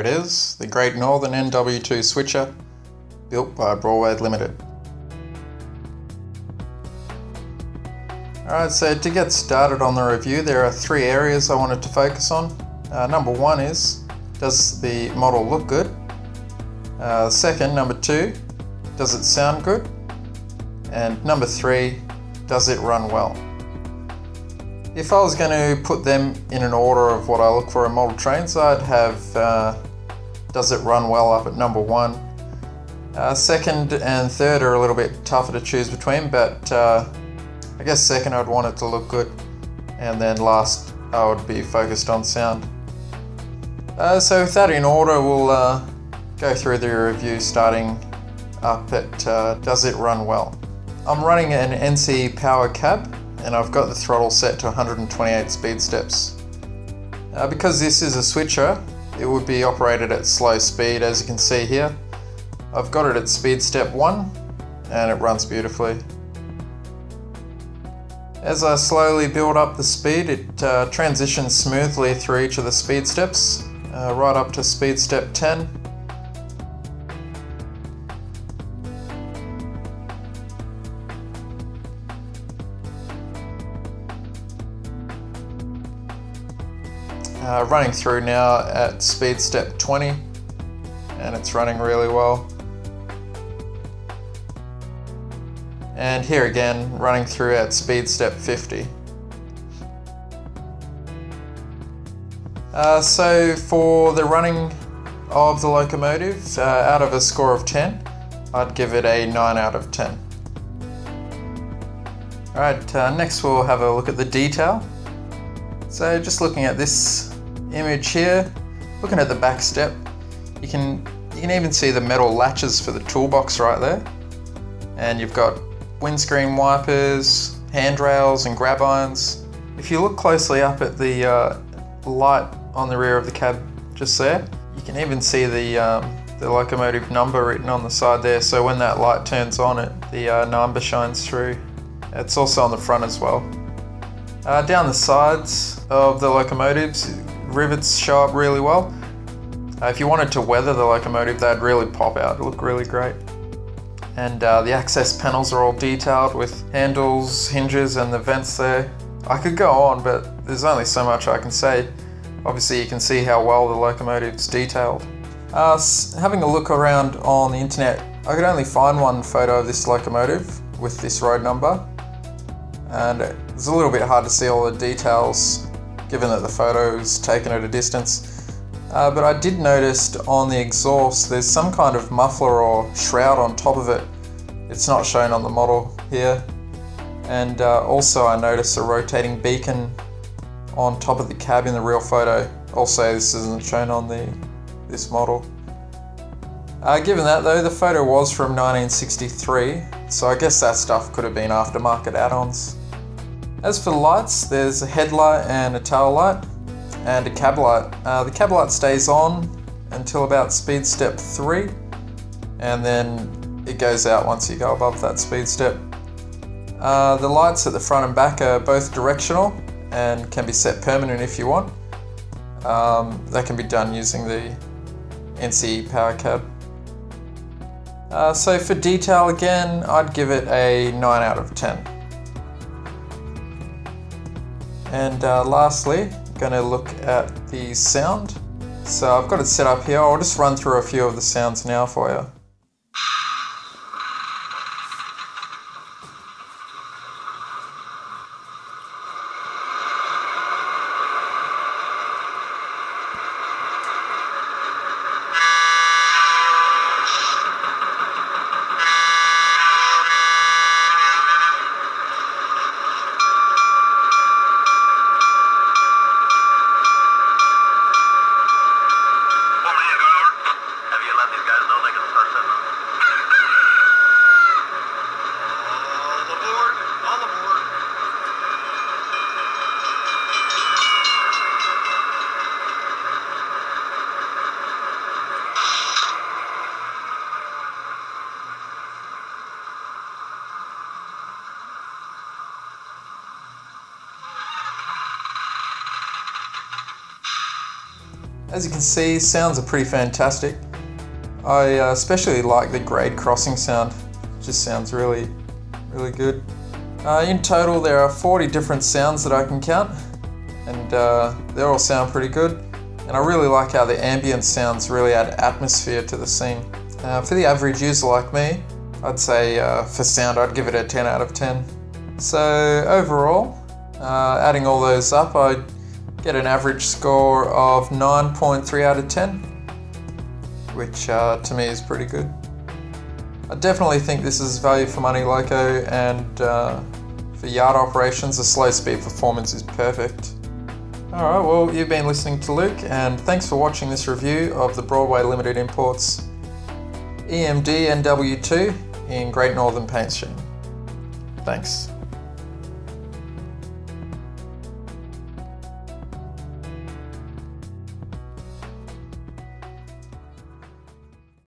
is, the Great Northern NW2 switcher, built by Broadway Limited. Alright, so to get started on the review, there are three areas I wanted to focus on. Number one is, does the model look good? Second, number two, does it sound good? And number three, does it run well? If I was going to put them in an order of what I look for in model trains, I'd have does it run well up at number one. Second and third are a little bit tougher to choose between, but I guess second I'd want it to look good, and then last I would be focused on sound. So with that in order, we'll go through the review starting up at does it run well. I'm running an NC power cab and I've got the throttle set to 128 speed steps. Because this is a switcher, it would be operated at slow speed, as you can see here. I've got it at speed step 1 and it runs beautifully. As I slowly build up the speed, it transitions smoothly through each of the speed steps, right up to speed step 10. Running through now at speed step 20, and it's running really well. And here again, running through at speed step 50. So for the running of the locomotive, out of a score of 10, I'd give it a 9 out of 10. Alright, next we'll have a look at the detail. So just looking at this image here, looking at the back step, you can even see the metal latches for the toolbox right there. And you've got windscreen wipers, handrails and grab irons. If you look closely up at the light on the rear of the cab just there, you can even see the locomotive number written on the side there, so when that light turns on, the number shines through. It's also on the front as well. Down the sides of the locomotives, rivets show up really well. If you wanted to weather the locomotive, they'd really pop out, look really great. And the access panels are all detailed with handles, hinges and the vents there. I could go on, but there's only so much I can say. Obviously you can see how well the locomotive's detailed. Having a look around on the internet, I could only find one photo of this locomotive with this road number. And it's a little bit hard to see all the details given that the photo is taken at a distance. But I did notice on the exhaust there's some kind of muffler or shroud on top of it. It's not shown on the model here. And also I noticed a rotating beacon on top of the cab in the real photo. Also, this isn't shown on this model. Given that though, the photo was from 1963, so I guess that stuff could have been aftermarket add-ons. As for the lights, there's a headlight and a tail light and a cab light. The cab light stays on until about speed step 3, and then it goes out once you go above that speed step. The lights at the front and back are both directional and can be set permanent if you want. That can be done using the NC power cab. So for detail again, I'd give it a 9 out of 10. And lastly, I'm going to look at the sound. So I've got it set up here. I'll just run through a few of the sounds now for you. Have you let these guys know they can start As you can see, sounds are pretty fantastic. I especially like the grade crossing sound. It just sounds really good. In total there are 40 different sounds that I can count, and they all sound pretty good. And I really like how the ambient sounds really add atmosphere to the scene. For the average user like me, I'd say for sound I'd give it a 10 out of 10. So overall, adding all those up, I'd get an average score of 9.3 out of 10, which to me is pretty good. I definitely think this is value for money loco, and for yard operations the slow speed performance is perfect. Alright, well, you've been listening to Luke, and thanks for watching this review of the Broadway Limited Imports EMD NW2 in Great Northern Paint Scheme. Thanks.